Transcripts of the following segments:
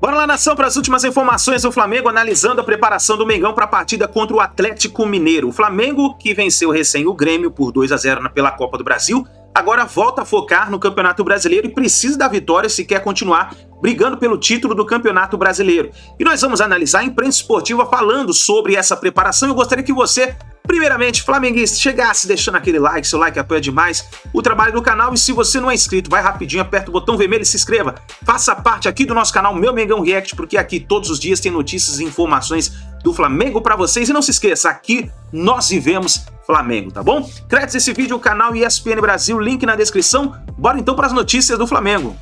Bora lá, nação, para as últimas informações do Flamengo, analisando a preparação do Mengão para a partida contra o Atlético Mineiro. O Flamengo, que venceu recém o Grêmio por 2-0 pela Copa do Brasil, agora volta a focar no Campeonato Brasileiro e precisa da vitória se quer continuar brigando pelo título do Campeonato Brasileiro. E nós vamos analisar a imprensa esportiva falando sobre essa preparação. Eu gostaria que você, primeiramente, flamenguista, chegasse deixando aquele like, seu like apoia demais o trabalho do canal. E se você não é inscrito, vai rapidinho, aperta o botão vermelho e se inscreva. Faça parte aqui do nosso canal Meu Mengão React, porque aqui todos os dias tem notícias e informações do Flamengo para vocês. E não se esqueça, aqui nós vivemos Flamengo, tá bom? Créditos desse vídeo, o canal ESPN Brasil, link na descrição. Bora então para as notícias do Flamengo.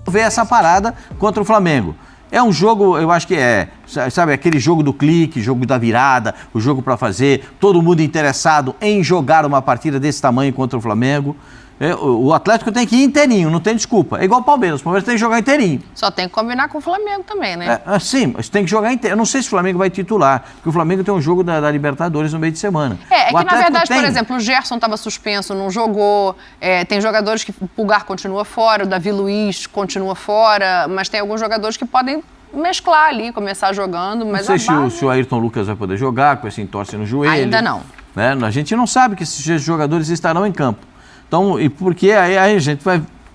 Ver essa parada contra o Flamengo. É um jogo, eu acho que sabe, aquele jogo do clique, jogo da virada, o jogo para fazer, todo mundo interessado em jogar uma partida desse tamanho contra o Flamengo. O Atlético tem que ir inteirinho, não tem desculpa. É igual o Palmeiras tem que jogar inteirinho. Só tem que combinar com o Flamengo também, né? Sim, mas tem que jogar inteirinho. Eu não sei se o Flamengo vai titular, porque o Flamengo tem um jogo da Libertadores no meio de semana. Que na verdade, por exemplo, o Gerson estava suspenso, não jogou, tem jogadores que o Pulgar continua fora, o Davi Luiz continua fora, mas tem alguns jogadores que podem mesclar ali, começar jogando, mas não sei se o Ayrton Lucas vai poder jogar com esse entorse no joelho. Ainda não. Né? A gente não sabe que esses jogadores estarão em campo. Então, e porque aí a gente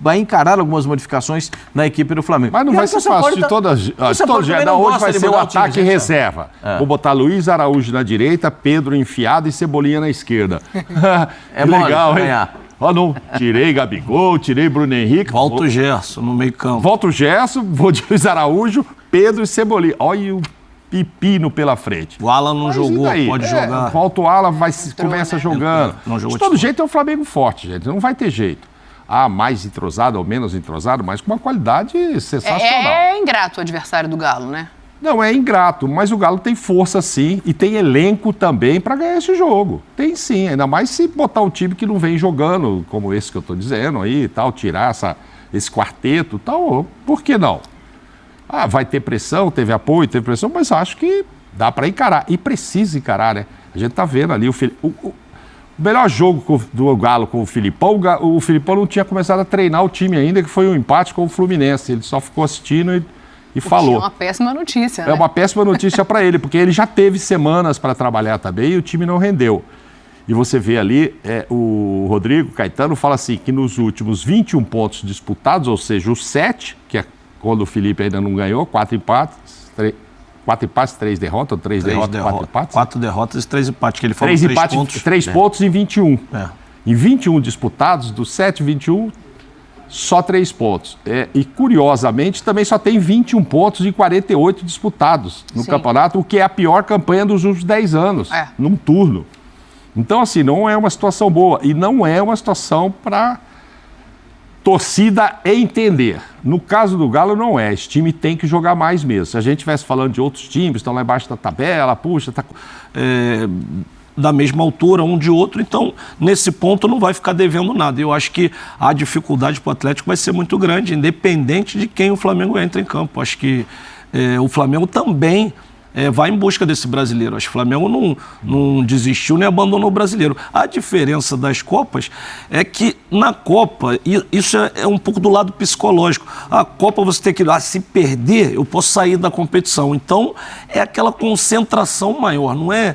vai encarar algumas modificações na equipe do Flamengo. Mas não vai ser fácil de todas. Hoje vai ser o ataque e reserva. Vou botar Luiz Araújo na direita, Pedro enfiado e Cebolinha na esquerda. É legal, hein? Não, tirei Gabigol, tirei Bruno Henrique. Volta o Gerson no meio campo. Volta o Gerson, vou de Luiz Araújo, Pedro e Cebolinha. Olha o pepino pela frente. O Alan não jogou, pode jogar. Volta o Alan, começa jogando. De todo jeito é um Flamengo forte, gente. Não vai ter jeito. Mais entrosado ou menos entrosado, mas com uma qualidade sensacional. É ingrato o adversário do Galo, né? Não, é ingrato, mas o Galo tem força sim e tem elenco também para ganhar esse jogo. Tem sim, ainda mais se botar um time que não vem jogando, como esse que eu estou dizendo aí e tal, tirar esse quarteto e tal, por que não? Vai ter pressão, teve apoio, teve pressão, mas acho que dá para encarar. E precisa encarar, né? A gente tá vendo ali o melhor jogo do Galo com o Filipão. O Filipão não tinha começado a treinar o time ainda, que foi um empate com o Fluminense. Ele só ficou assistindo e falou. É uma péssima notícia, né? É uma péssima notícia para ele, porque ele já teve semanas para trabalhar também e o time não rendeu. E você vê ali, o Rodrigo Caetano fala assim, que nos últimos 21 pontos disputados, ou seja, os 7, que é quando o Felipe ainda não ganhou, 4 empates, 3 derrotas, 3 derrotas, 4 empates? 4 derrotas e 3 empates, que ele falou 3 empates, pontos. 3 pontos em 21. Em 21 disputados, dos 7, 21, só 3 pontos. E, curiosamente, também só tem 21 pontos em 48 disputados no campeonato, o que é a pior campanha dos últimos 10 anos, num turno. Então, assim, não é uma situação boa. E não é uma situação para torcida entender. No caso do Galo, não é. Esse time tem que jogar mais mesmo. Se a gente estivesse falando de outros times, estão lá embaixo da tabela, tá da mesma altura um de outro, então nesse ponto não vai ficar devendo nada. Eu acho que a dificuldade para o Atlético vai ser muito grande, independente de quem o Flamengo entra em campo. Acho que o Flamengo também vai em busca desse brasileiro. Acho que o Flamengo não desistiu nem abandonou o brasileiro. A diferença das Copas é que na Copa, isso é um pouco do lado psicológico. A Copa você tem que, se perder, eu posso sair da competição. Então é aquela concentração maior, não é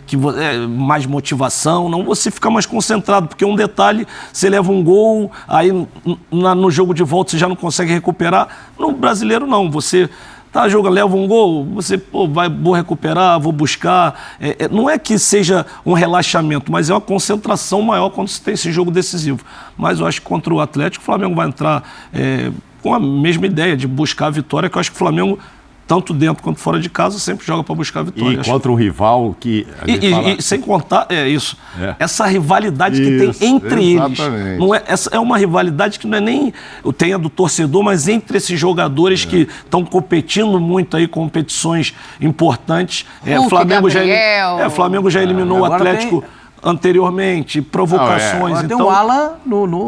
que mais motivação, não, você fica mais concentrado, porque um detalhe, você leva um gol, aí no jogo de volta você já não consegue recuperar. No brasileiro não, você jogando, leva um gol, você vou recuperar, vou buscar. Não é que seja um relaxamento, mas é uma concentração maior quando você tem esse jogo decisivo. Mas eu acho que contra o Atlético, o Flamengo vai entrar com a mesma ideia de buscar a vitória, que eu acho que o Flamengo, tanto dentro quanto fora de casa, sempre joga para buscar a vitória. E contra um rival que... E sem contar, essa rivalidade que tem entre eles. Não essa é uma rivalidade que não é nem tem a do torcedor, mas entre esses jogadores que estão competindo muito aí, competições importantes. Flamengo já eliminou o Atlético anteriormente, provocações. Tem o Alan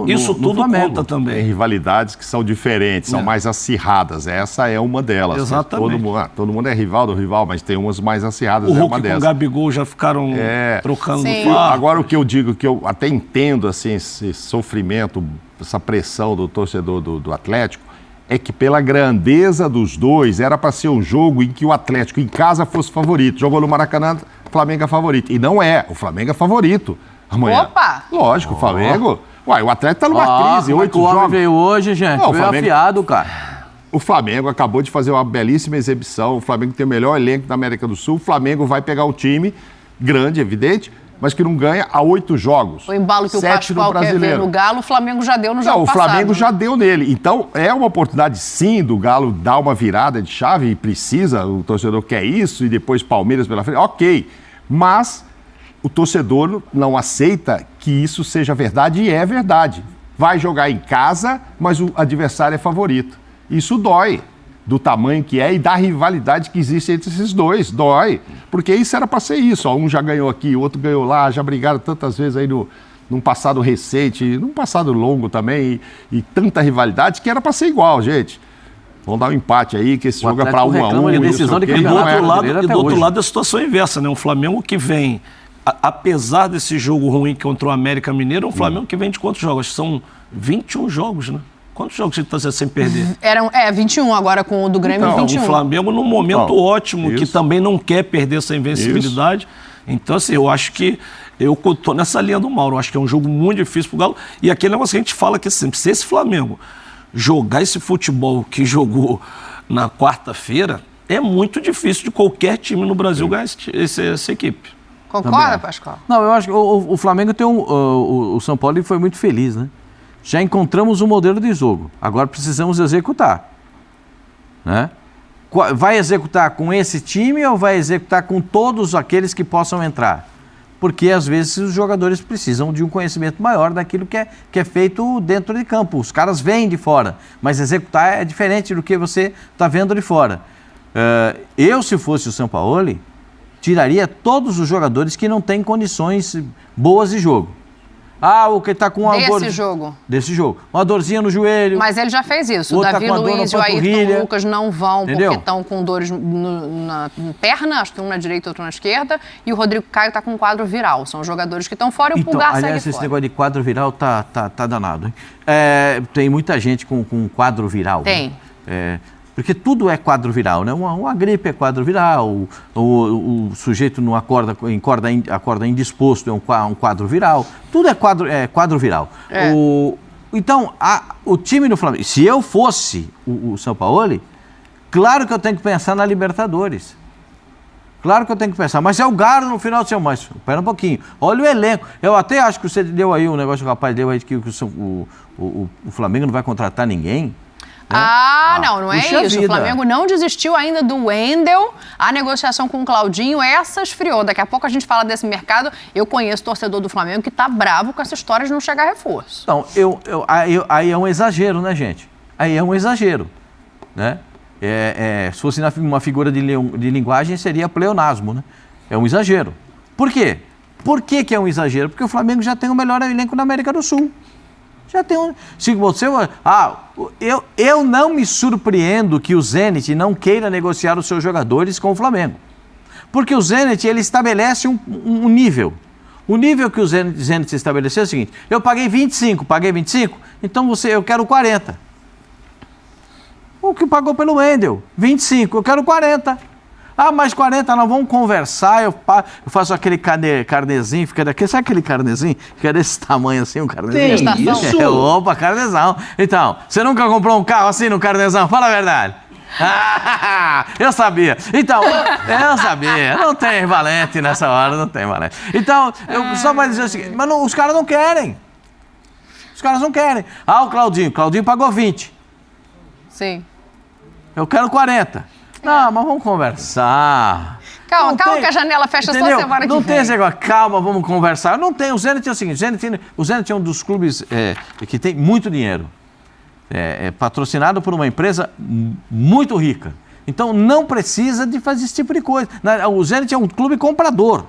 isso tudo conta também. Tem rivalidades que são diferentes, são mais acirradas. Essa é uma delas. Exatamente. Todo mundo é rival do rival, mas tem umas mais acirradas. O Hulk uma dessas. Com o Gabigol já ficaram trocando no Agora, o que eu digo, que eu até entendo assim, esse sofrimento, essa pressão do torcedor do Atlético, é que pela grandeza dos dois, era para ser um jogo em que o Atlético em casa fosse favorito. Jogou no Maracanã, o Flamengo é favorito. E não é, o Flamengo é favorito amanhã. Opa! Lógico, o Flamengo... Uai, o Atlético tá numa crise, 8 jogos. O homem veio hoje, gente, Não, veio afiado, cara. O Flamengo acabou de fazer uma belíssima exibição, o Flamengo tem o melhor elenco da América do Sul, o Flamengo vai pegar um time grande, evidente, mas que não ganha há 8 jogos. O embalo que o 7 Pascoal quer ver no Galo, o Flamengo já deu no jogo passado. O Flamengo já deu nele. Então, é uma oportunidade, sim, do Galo dar uma virada de chave, e precisa, o torcedor quer isso, e depois Palmeiras pela frente, ok. Mas o torcedor não aceita que isso seja verdade, e é verdade. Vai jogar em casa, mas o adversário é favorito. Isso dói, do tamanho que é e da rivalidade que existe entre esses dois. Dói, porque isso era para ser isso. Ó, um já ganhou aqui, o outro ganhou lá, já brigaram tantas vezes aí num passado recente, num passado longo também, e tanta rivalidade que era para ser igual, gente. Vamos dar um empate aí, que esse jogo é para 1-1. E decisão de E do outro hoje. lado, a situação é inversa, né? Um Flamengo que vem, apesar desse jogo ruim contra o América Mineiro, é um Flamengo que vem de quantos jogos? São 21 jogos, né? Quantos jogos ele está sem perder? 21 agora com o do Grêmio, Então, 21. o Flamengo num momento ótimo, isso. que também não quer perder essa invencibilidade. Então, assim, eu acho que eu estou nessa linha do Mauro. Eu acho que é um jogo muito difícil pro Galo. E aquele negócio que a gente fala que sempre, se esse Flamengo jogar esse futebol que jogou na quarta-feira, é muito difícil de qualquer time no Brasil ganhar essa equipe. Concorda, Pascoal? Não, eu acho que o Flamengo tem o São Paulo foi muito feliz, né? Já encontramos um modelo de jogo. Agora precisamos executar. Né? Vai executar com esse time ou vai executar com todos aqueles que possam entrar? Porque, às vezes, os jogadores precisam de um conhecimento maior daquilo que é feito dentro de campo. Os caras vêm de fora, mas executar é diferente do que você está vendo de fora. Eu, se fosse o Sampaoli, tiraria todos os jogadores que não têm condições boas de jogo. O que está com uma dor... Desse jogo. Uma dorzinha no joelho. Mas ele já fez isso. O Davi Luiz e o Ayrton Lucas não vão, entendeu? Porque estão com dores na perna, acho que um na direita e outro na esquerda, e o Rodrigo Caio está com um quadro viral. São jogadores que estão fora e o Pulgar segue fora. Esse negócio de quadro viral tá danado. Hein? Tem muita gente com quadro viral. Tem. Né? Porque tudo é quadro viral, né? Uma gripe é quadro viral, o sujeito não acorda indisposto, é um quadro viral. Tudo é quadro viral. Então, o time do Flamengo, se eu fosse o Sampaoli, claro que eu tenho que pensar na Libertadores. Claro que eu tenho que pensar, mas é o Galo no final de semana. Mas espera um pouquinho, olha o elenco. Eu até acho que você deu aí um negócio que o rapaz deu aí, que o Flamengo não vai contratar ninguém. Não é isso. O Flamengo não desistiu ainda do Wendel. A negociação com o Claudinho, essa esfriou. Daqui a pouco a gente fala desse mercado. Eu conheço torcedor do Flamengo que tá bravo com essa história de não chegar reforço. Então, aí é um exagero, né, gente? Aí é um exagero, né? Se fosse uma figura de linguagem, seria pleonasmo, né? É um exagero. Por quê? Por que é um exagero? Porque o Flamengo já tem o melhor elenco na América do Sul. Já tem um... Se você... eu não me surpreendo que o Zenit não queira negociar os seus jogadores com o Flamengo. Porque o Zenit, ele estabelece um nível. O nível que o Zenit estabeleceu é o seguinte: eu paguei 25, então eu quero 40. O que pagou pelo Wendel? 25, eu quero 40. Mais 40, nós vamos conversar, eu faço aquele carnezinho, fica daqui, sabe aquele carnezinho? Fica desse tamanho assim, um carnezinho. Tem isso? Opa, carnezão. Então, você nunca comprou um carro assim no carnezão? Fala a verdade. Eu sabia. Então, eu sabia. Não tem valente nessa hora, não tem valente. Então, eu só vou dizer o seguinte, mas os caras não querem. Os caras não querem. O Claudinho pagou 20. Sim. Eu quero 40. Não, mas vamos conversar. Calma que a janela fecha só semana que vem. Não tem esse negócio, calma, vamos conversar. Não tem, o Zenit é o seguinte, o Zenit é um dos clubes que tem muito dinheiro. É patrocinado por uma empresa muito rica. Então não precisa de fazer esse tipo de coisa. O Zenit é um clube comprador.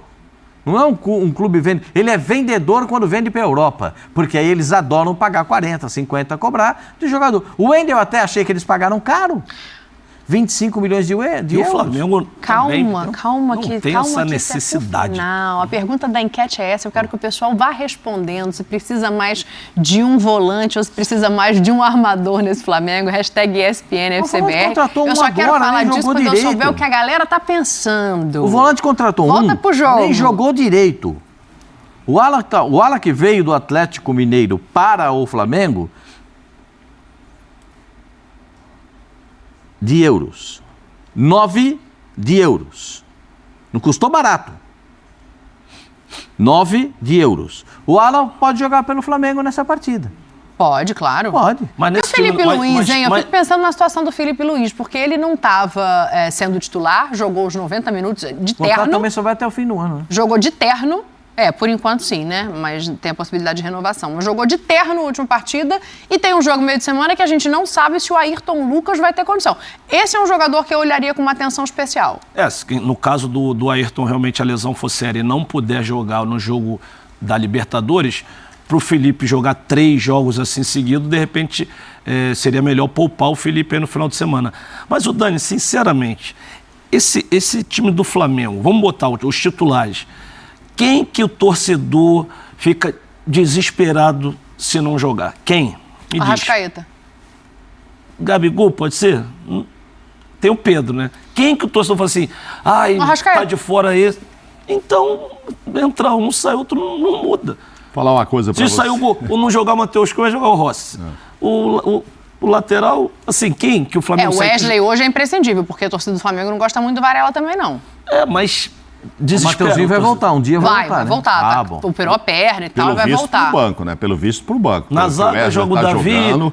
Não é um clube vendedor. Ele é vendedor quando vende para a Europa. Porque aí eles adoram pagar 40, 50, cobrar de jogador. O Wendel até achei que eles pagaram caro. 25 milhões de euros. E o Flamengo Calma, não tem calma essa que necessidade. Não, a pergunta da enquete é essa. Eu quero que o pessoal vá respondendo se precisa mais de um volante ou se precisa mais de um armador nesse Flamengo. Hashtag ESPN FCBR. Contratou eu um só quero agora, falar nem disso jogou quando eu direito. souber o que a galera tá pensando. O volante contratou Volta pro jogo. nem jogou direito. O ala que veio do Atlético Mineiro para o Flamengo, de euros. 9 de euros. Não custou barato. 9 de euros. O Alan pode jogar pelo Flamengo nessa partida. Pode, claro. Pode. Mas E o nesse Felipe time- Luiz, hein? Eu mas- fico pensando na situação do Felipe Luiz, porque ele não estava sendo titular, jogou os 90 minutos de O contrato terno. também só vai até o fim do ano, né? Jogou de terno. Por enquanto sim, né? Mas tem a possibilidade de renovação. Mas jogou de terno na última partida e tem um jogo meio de semana que a gente não sabe se o Ayrton Lucas vai ter condição. Esse é um jogador que eu olharia com uma atenção especial. No caso do Ayrton, realmente a lesão for séria e não puder jogar no jogo da Libertadores, para o Felipe jogar 3 jogos assim seguidos, de repente seria melhor poupar o Felipe aí no final de semana. Mas o Dani, sinceramente, esse time do Flamengo, vamos botar os titulares, quem que o torcedor fica desesperado se não jogar? Quem? Me diz. Arrascaeta. Gabigol, pode ser? Tem o Pedro, né? Quem que o torcedor fala assim, ai, Arrascaeta. tá de fora esse? Então, entra um, sai outro, não muda. Falar uma coisa pra Se você. sair o não jogar o Matheus Cunha, vai jogar o Rossi. O lateral, assim, quem que o Flamengo... O Wesley hoje é imprescindível, porque a torcida do Flamengo não gosta muito do Varela também, não. Mas O desespera. Mateuzinho vai voltar, um dia vai voltar, né? voltar. Ah, Tá? bom. Operou a perna e tal, Pelo vai visto voltar. pro banco, né? Pelo visto pro banco. Na Pelo que zaga Wesley joga o tá Davi. jogando,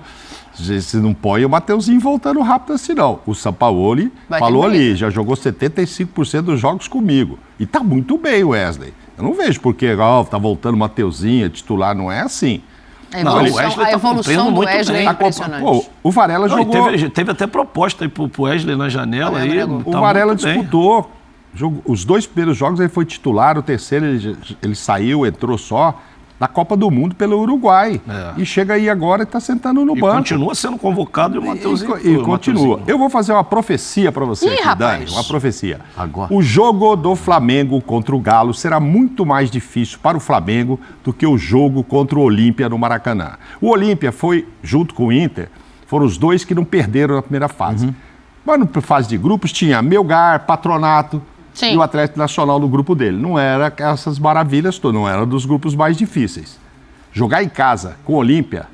se não põe o Mateuzinho voltando rápido assim, não. O Sampaoli Vai ter falou briga. ali, já jogou 75% dos jogos comigo. E tá muito bem o Wesley. Eu não vejo porque tá voltando o Mateuzinho, é titular, não é assim. Não, o Wesley A tá cumprindo evolução do muito Wesley bem. é impressionante. Pô, o Varela Não, e jogou... teve até proposta aí pro Wesley na janela. Aí, Flamengo. O tá Varela muito bem. disputou. Os 2 primeiros jogos ele foi titular, o terceiro ele saiu, entrou só na Copa do Mundo pelo Uruguai. E chega aí agora e está sentando no E banco. continua sendo convocado e o Mateuzinho... E continua. Eu vou fazer uma profecia para você Ih, aqui, rapaz. Dani. Uma profecia. Agora. O jogo do Flamengo contra o Galo será muito mais difícil para o Flamengo do que o jogo contra o Olímpia no Maracanã. O Olímpia foi, junto com o Inter, foram os 2 que não perderam na primeira fase. Mas na fase de grupos tinha Melgar, Patronato, Sim. e o Atlético Nacional no grupo dele. Não era essas maravilhas todas, não era dos grupos mais difíceis. Jogar em casa com o Olímpia,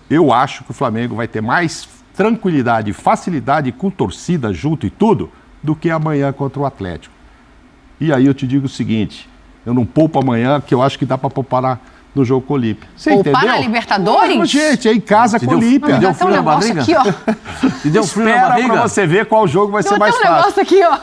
eu acho que o Flamengo vai ter mais tranquilidade, facilidade com torcida junto e tudo, do que amanhã contra o Atlético. E aí eu te digo o seguinte, eu não poupo amanhã, que eu acho que dá para poupar no jogo com o Olímpia. Você Poupar entendeu? na Libertadores? Não, gente, é em casa com o Olímpia. deu Tem um frio na negócio barriga? aqui, ó. Te deu frio na Espera barriga? para você ver qual jogo vai ser Tem mais um fácil. negócio aqui, ó.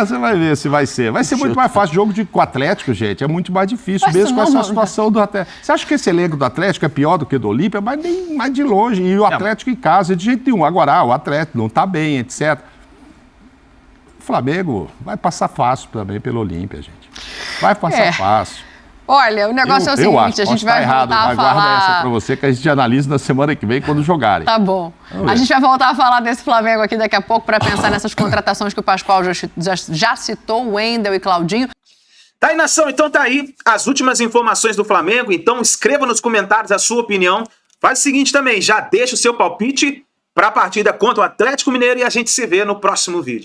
Você vai ver se vai ser. Vai ser muito mais fácil. Jogo com o Atlético, gente, é muito mais difícil, Mas mesmo com não, essa mano. situação do Atlético. Você acha que esse elenco do Atlético é pior do que do Olímpia? Mas nem mais de longe. E o Atlético em casa, de jeito nenhum. Agora, o Atlético não está bem, etc. O Flamengo vai passar fácil também pelo Olímpia, gente. Vai passar fácil. Olha, o negócio é o seguinte, acho, a gente posso vai estar errado, voltar a mas guarda essa falar... para você que a gente analisa na semana que vem quando jogarem. Tá bom. A gente vai voltar a falar desse Flamengo aqui daqui a pouco para pensar nessas contratações que o Pascoal já citou, Wendel e Claudinho. Tá aí, nação, então tá aí as últimas informações do Flamengo. Então escreva nos comentários a sua opinião. Faz o seguinte também, já deixa o seu palpite para a partida contra o Atlético Mineiro e a gente se vê no próximo vídeo.